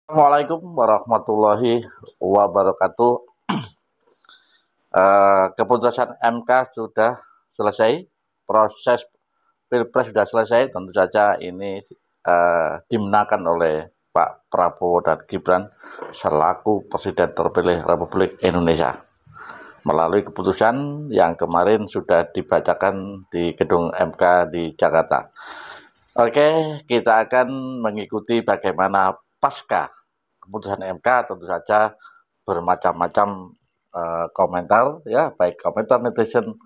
Assalamualaikum warahmatullahi wabarakatuh. Keputusan MK sudah selesai, proses Pilpres sudah selesai. Tentu saja ini dimenangkan oleh Pak Prabowo dan Gibran selaku Presiden terpilih Republik Indonesia melalui keputusan yang kemarin sudah dibacakan di gedung MK di Jakarta. Oke, kita akan mengikuti bagaimana pasca keputusan MK. Tentu saja bermacam-macam komentar, ya, baik komentar netizen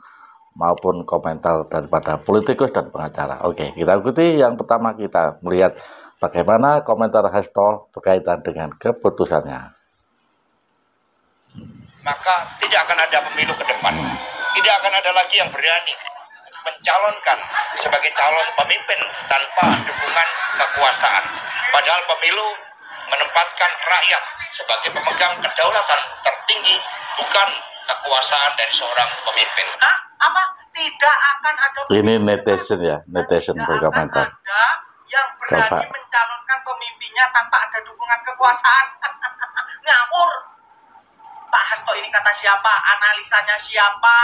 maupun komentar daripada politikus dan pengacara. Oke, kita ikuti. Yang pertama kita melihat bagaimana komentar Hasto berkaitan dengan keputusannya. Maka tidak akan ada pemilu ke depan. Tidak akan ada lagi yang berani mencalonkan sebagai calon pemimpin tanpa dukungan kekuasaan. Padahal pemilu menempatkan rakyat sebagai pemegang kedaulatan tertinggi, bukan kekuasaan dari seorang pemimpin. Apa? Tidak akan ada. Ini netizen ya, netizen berkomentar. Ada yang berani mencalonkan pemimpinnya tanpa ada dukungan kekuasaan. Ngawur. Pak Hasto ini kata siapa? Analisanya siapa?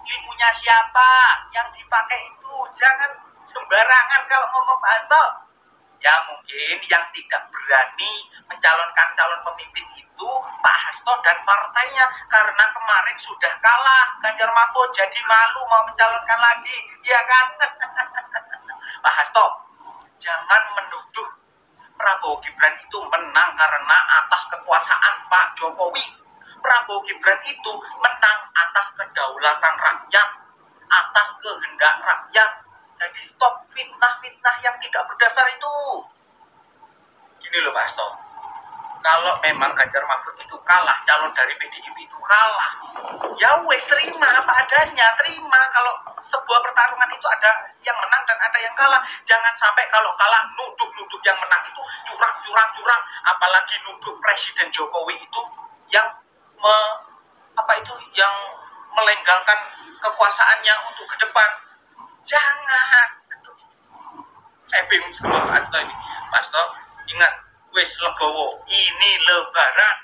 Ilmunya siapa? Yang dipakai itu jangan sembarangan kalau ngomong Pak Hasto. Ya mungkin yang tidak berani mencalonkan calon pemimpin itu Pak Hasto dan partainya, karena kemarin sudah kalah. Ganjar Mahfud jadi malu mau mencalonkan lagi, ya kan? Pak Hasto, jangan menuduh Prabowo Gibran itu menang karena atas kekuasaan Pak Jokowi. Prabowo Gibran itu menang atas kedaulatan rakyat, atas kehendak rakyat. Jadi stop fitnah-fitnah yang tidak berdasar itu. Gini loh Pak Hasto, kalau memang Ganjar Mahfud itu kalah, calon dari PDIP itu kalah, ya wes terima apa adanya, terima. Kalau sebuah pertarungan itu ada yang menang dan ada yang kalah. Jangan sampai kalau kalah nuduh-nuduh yang menang itu curang, apalagi nuduh Presiden Jokowi itu yang yang melenggangkan kekuasaannya untuk ke depan. Jangan. Saya bingung sama Pak Hasto ini. Pak Hasto, ingat, wis legowo, ini lebaran.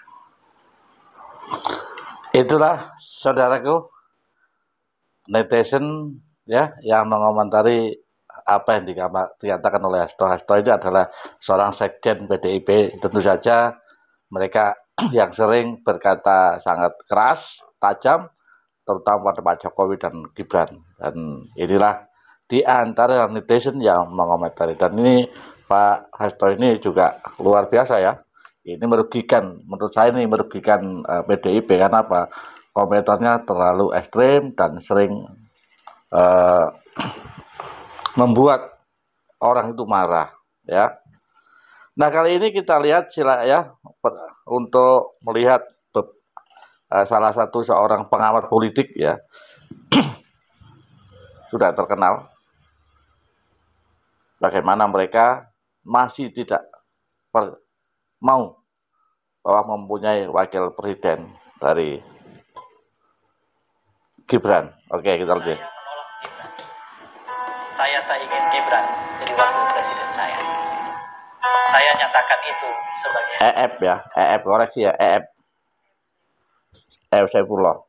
Itulah saudaraku netizen ya yang mengomentari apa yang dikatakan oleh Hasto. Hasto itu adalah seorang sekjen PDIP. Tentu saja mereka yang sering berkata sangat keras, tajam, terutama pada Pak Jokowi dan Gibran. Dan inilah di antara netizen yang mengomentari. Dan ini Pak Hasto ini juga luar biasa ya. Ini merugikan, menurut saya ini merugikan PDIP. Karena apa? Komentarnya terlalu ekstrim dan sering membuat orang itu marah ya. Nah, kali ini kita lihat untuk melihat salah satu seorang pengamat politik ya sudah terkenal, bagaimana mereka masih tidak mau bahwa mempunyai wakil presiden dari Gibran. Oke, kita lihat. Saya tak ingin Gibran jadi wakil presiden saya. Saya nyatakan itu sebagai EF ya, EF koreksi ya, EF Saifullah.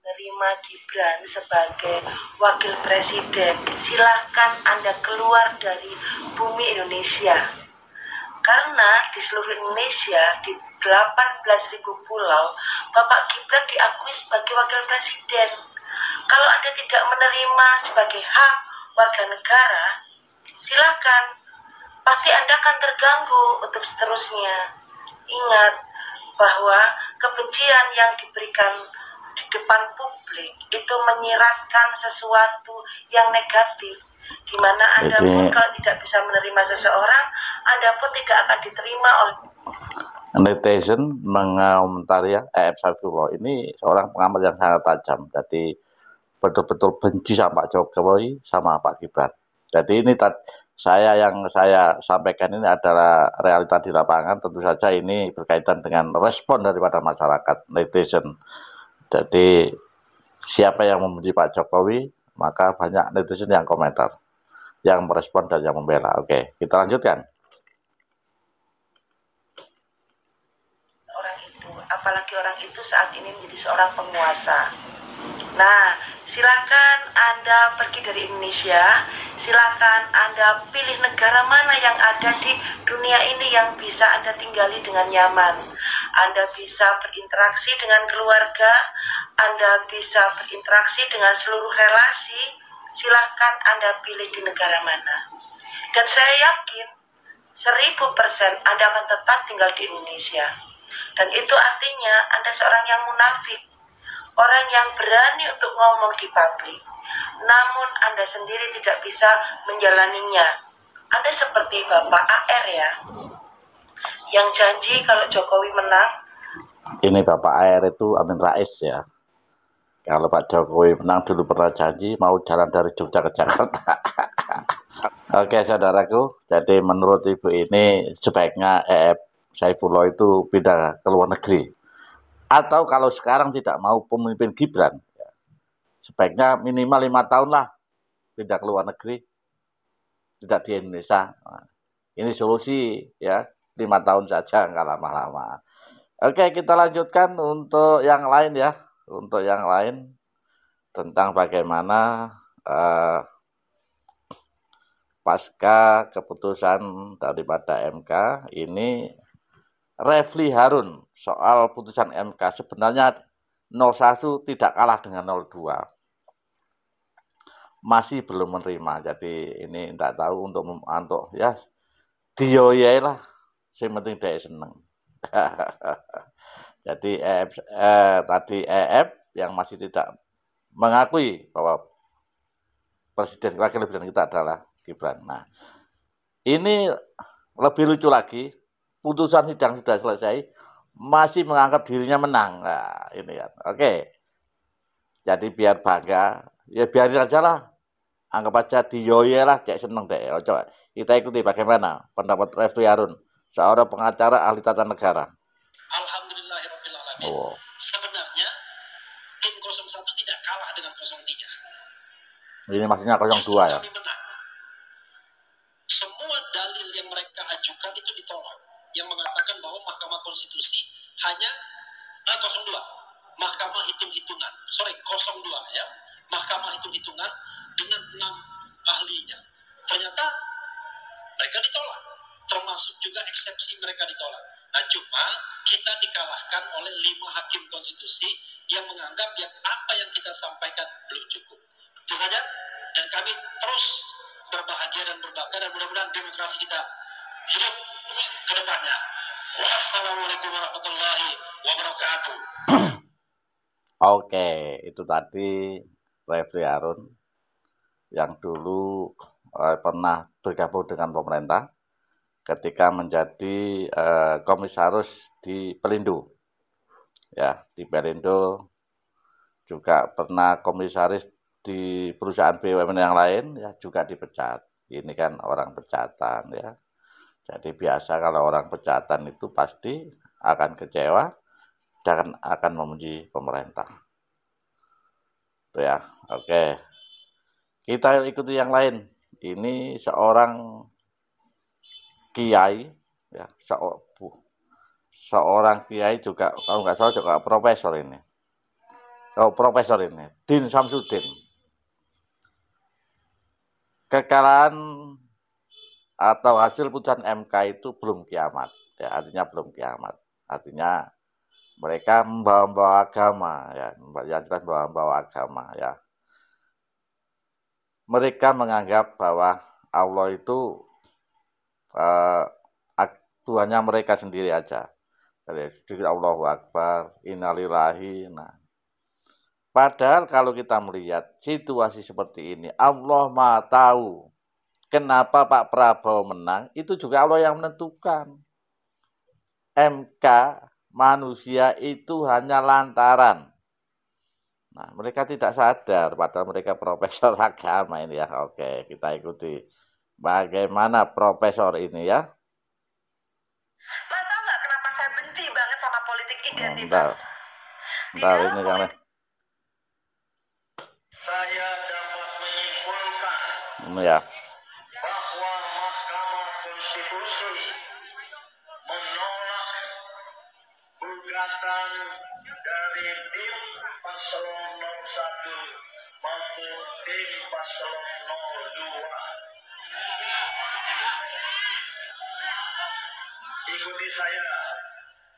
Menerima Gibran sebagai wakil presiden, silahkan Anda keluar dari bumi Indonesia. Karena di seluruh Indonesia, di 18.000 pulau, Bapak Gibran diakui sebagai wakil presiden. Kalau Anda tidak menerima sebagai hak warga negara, silahkan. Pasti Anda akan terganggu untuk seterusnya. Ingat bahwa kebencian yang diberikan di depan publik itu menyiratkan sesuatu yang negatif, di mana Anda pun kalau tidak bisa menerima seseorang, Anda pun tidak akan diterima oleh netizen. Mengomentari ya, EF Saifullah ini seorang pengamat yang sangat tajam. Jadi betul-betul benci sama Pak Jokowi sama Pak Gibran. Jadi ini yang saya sampaikan ini adalah realita di lapangan. Tentu saja ini berkaitan dengan respon daripada masyarakat netizen. Jadi siapa yang membenci Pak Jokowi, maka banyak netizen yang komentar, yang merespon dan yang membela. Oke, kita lanjutkan. apalagi orang itu saat ini menjadi seorang penguasa. Nah, silakan Anda pergi dari Indonesia, silakan Anda pilih negara mana yang ada di dunia ini yang bisa Anda tinggali dengan nyaman. Anda bisa berinteraksi dengan keluarga, Anda bisa berinteraksi dengan seluruh relasi, silakan Anda pilih di negara mana. Dan saya yakin 1000% Anda akan tetap tinggal di Indonesia. Dan itu artinya Anda seorang yang munafik, orang yang berani untuk ngomong di publik, namun Anda sendiri tidak bisa menjalaninya. Anda seperti Bapak AR ya, yang janji kalau Jokowi menang. Ini Bapak AR itu Amin Rais ya. Kalau Pak Jokowi menang dulu pernah janji mau jalan dari Jogja ke Jakarta. Oke saudaraku, jadi menurut Ibu ini sebaiknya Saifullah itu pindah ke luar negeri. Atau kalau sekarang tidak mau pemimpin Gibran, ya, sebaiknya minimal 5 tahun lah pindah ke luar negeri, tidak di Indonesia. Nah, ini solusi ya, 5 tahun saja, nggak lama-lama. Oke, kita lanjutkan untuk yang lain ya, untuk yang lain tentang bagaimana pasca keputusan daripada MK ini. Refli Harun soal putusan MK sebenarnya 01 tidak kalah dengan 02. Masih belum menerima. Jadi ini tidak tahu untuk ya dioyai lah. Yang penting dia seneng. Jadi tadi yang masih tidak mengakui bahwa wakil presiden kita adalah Gibran. Nah, ini lebih lucu lagi. Putusan sidang sudah selesai, masih menganggap dirinya menang. Nah, ini kan. Oke. Jadi biar bangga, ya biarin aja lah. Anggap aja diyoye lah, cek seneng deh. Coba kita ikuti bagaimana pendapat Refli Harun, seorang pengacara ahli tata negara. Alhamdulillahirrahmanirrahim. Oh. Sebenarnya tim 01 tidak kalah dengan 03. Ini maksudnya 02 ya. Semua dalil yang mereka ajukan itu ditolak. Yang mengatakan bahwa Mahkamah Konstitusi hanya 02, Mahkamah hitung-hitungan, 02 ya, Mahkamah hitung-hitungan dengan 6 ahlinya. Ternyata mereka ditolak, termasuk juga eksepsi mereka ditolak. Nah, cuma kita dikalahkan oleh 5 hakim konstitusi yang menganggap yang apa yang kita sampaikan belum cukup. Itu saja, dan kami terus berbahagia dan berbangga, dan mudah-mudahan demokrasi kita hidup ke depannya. Wassalamualaikum warahmatullahi wabarakatuh. Oke, itu tadi Refli Harun yang dulu pernah bergabung dengan pemerintah ketika menjadi komisaris di Pelindo. Ya, di Pelindo juga pernah komisaris di perusahaan BUMN yang lain, ya juga dipecat. Ini kan orang pecatan ya. Jadi biasa kalau orang pecatan itu pasti akan kecewa dan akan memuji pemerintah. Itu ya, oke. Kita ikuti yang lain. Ini seorang kiai, ya, seorang kiai juga, kalau nggak salah juga profesor ini. Profesor ini, Din Samsudin. Kekalahan atau hasil putusan MK itu belum kiamat, ya, artinya belum kiamat. Artinya mereka membawa agama, ya, yang jelas membawa agama, ya. Mereka menganggap bahwa Allah itu Tuhannya mereka sendiri aja. Jadi sedikit Allahu Akbar, innalillahi. Nah, padahal kalau kita melihat situasi seperti ini, Allah Maha tahu kenapa Pak Prabowo menang, itu juga Allah yang menentukan. MK manusia itu hanya lantaran. Nah, mereka tidak sadar, padahal mereka profesor agama ini ya. Oke, kita ikuti bagaimana profesor ini ya. Mas tahu nggak kenapa saya benci banget sama politik identitas? Bentar ini kan. Saya dapat menyimpulkan Ini ya. bahwa Mahkamah Konstitusi menolak gugatan pernyataan dari tim paslon 01 maupun tim paslon 02. Ikuti saya.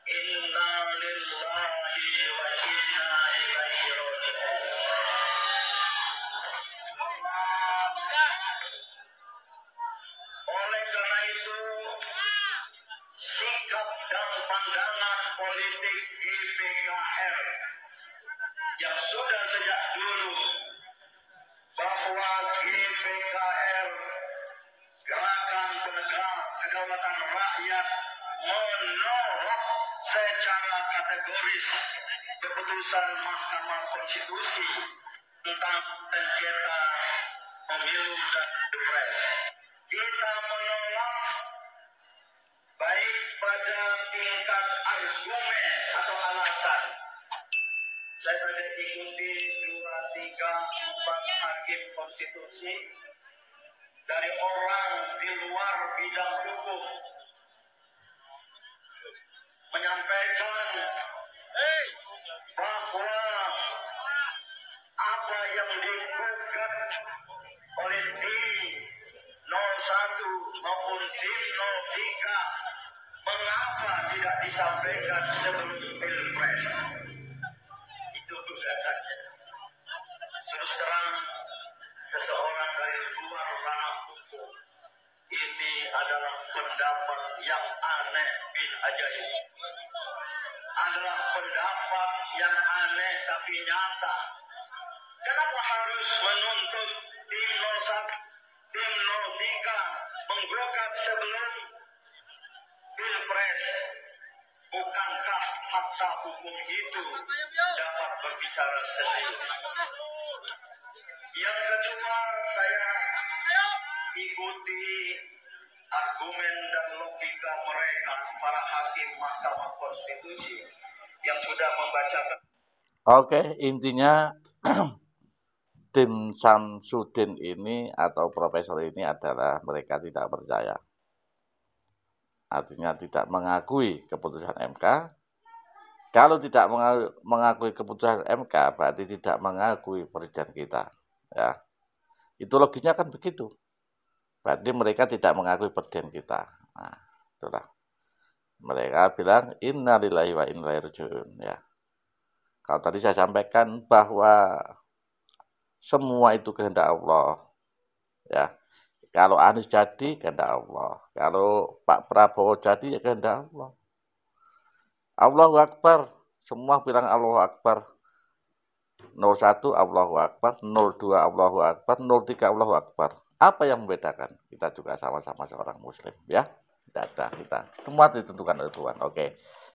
Inna lillahi wa inna ilaihi raji'un. Oleh karena itu, sikap dan pandangan politik GPKR yang sudah sejak dulu bahwa GPKR, Gerakan Penegak Kedaulatan Rakyat, menolak secara kategoris keputusan Mahkamah Konstitusi tentang sengketa pemilu dan pilpres. Kita menolak baik pada tingkat argumen atau alasan. Saya tadi ikuti 2, 3, 4 hakim konstitusi dari orang di luar bidang hukum menyampaikan bahwa apa yang digugat oleh tim 01 maupun tim 03 mengapa tidak disampaikan sebelum pilpres. Itu gugatannya. Terus terang, seseorang dari luar ranah hukum, ini adalah pendapat yang aneh bin ajaib. Adalah pendapat yang aneh tapi nyata. Kenapa harus menuntut tim 01, tim 03 menggugat sebelum pilpres? Bukankah fakta hukum itu dapat berbicara sendiri? Yang kedua, saya ikuti argumen dan logika mereka, para hakim Mahkamah Konstitusi yang sudah membacakan. Oke, intinya tim Samsudin ini atau profesor ini adalah mereka tidak percaya. Artinya tidak mengakui keputusan MK. Kalau tidak mengakui keputusan MK, berarti tidak mengakui presiden kita. Ya, itu logisnya kan begitu. Berarti mereka tidak mengakui presiden kita. Nah, itulah. Mereka bilang inna lillahi wa inna ilaihi raji'un. Ya. Kalau tadi saya sampaikan bahwa semua itu kehendak Allah. Ya. Kalau Anies jadi kehendak Allah. Kalau Pak Prabowo jadi ya kehendak Allah. Allahu Akbar. Semua bilang Allahu Akbar. 01 Allahu Akbar, 02 Allahu Akbar, 03 Allahu Akbar. Apa yang membedakan? Kita juga sama-sama seorang muslim, ya. Tidak ada kita. Semua ditentukan oleh Tuhan. Oke.